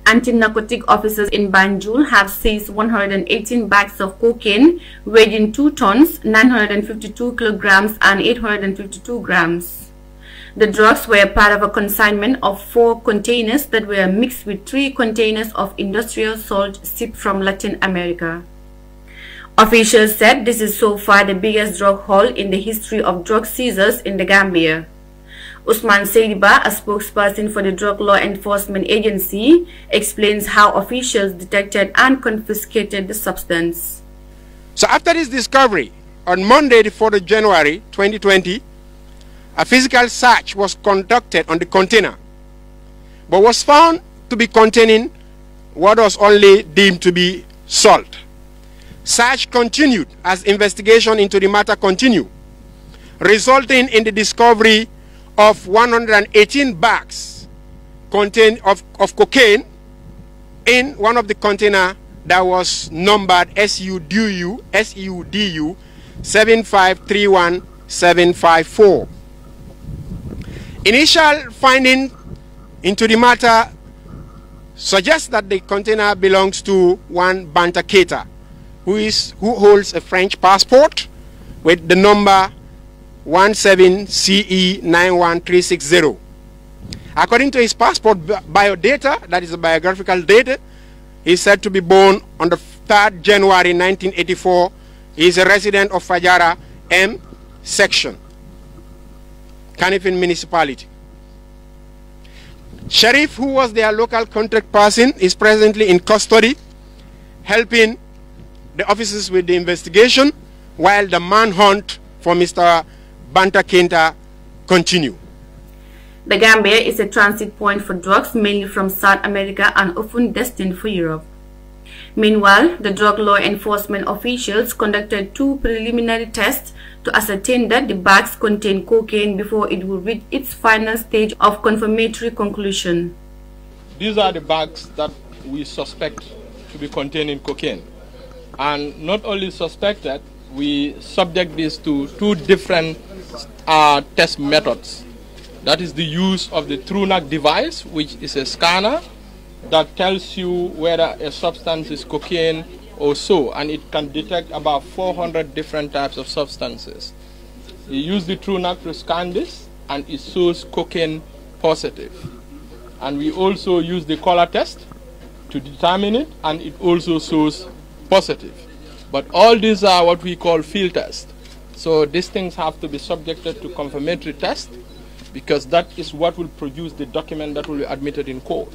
Anti-narcotic officers in Banjul have seized 118 bags of cocaine weighing 2 tons, 952 kilograms and 852 grams. The drugs were part of a consignment of 4 containers that were mixed with 3 containers of industrial salt shipped from Latin America. Officials said this is so far the biggest drug haul in the history of drug seizures in the Gambia. Usman Seidiba, a spokesperson for the Drug Law Enforcement Agency, explains how officials detected and confiscated the substance. So after this discovery, on Monday, the 4th of January 2020, a physical search was conducted on the container, but was found to be containing what was only deemed to be salt. Search continued as investigation into the matter continued, resulting in the discovery of 118 bags of cocaine in one of the containers that was numbered SUDU 7531754. Initial finding into the matter suggests that the container belongs to one Banta Keita, who holds a French passport with the number 17CE91360. According to his passport biodata, that is the biographical data, he is said to be born on the 3rd January 1984. He is a resident of Fajara M section, Kanifing municipality. Sharif, who was their local contact person, is presently in custody, helping the officers with the investigation, while the manhunt for Mr. Banta Keita continue. The Gambia is a transit point for drugs mainly from South America and often destined for Europe. Meanwhile, the drug law enforcement officials conducted 2 preliminary tests to ascertain that the bags contain cocaine before it would reach its final stage of confirmatory conclusion. These are the bags that we suspect to be containing cocaine. And not only suspected, we subject this to 2 different test methods. That is the use of the TrueNAC device, which is a scanner that tells you whether a substance is cocaine or so, and it can detect about 400 different types of substances. We use the TrueNAC to scan this, and it shows cocaine positive. And we also use the color test to determine it, and it also shows positive. But all these are what we call field tests. So these things have to be subjected to confirmatory test, because that is what will produce the document that will be admitted in court.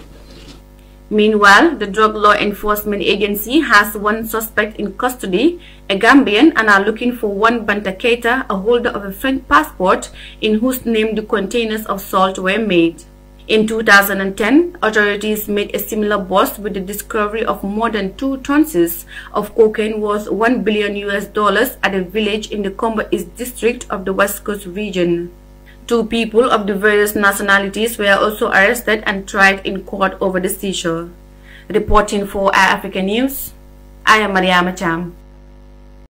Meanwhile, the Drug Law Enforcement Agency has 1 suspect in custody, a Gambian, and are looking for one Banta Keita, a holder of a French passport, in whose name the containers of salt were made. In 2010, authorities made a similar bust with the discovery of more than 2 tons of cocaine worth $1 billion at a village in the Combo East district of the West Coast region. 2 people of the various nationalities were also arrested and tried in court over the seizure. Reporting for iAfrica News, I am Mariama Cham.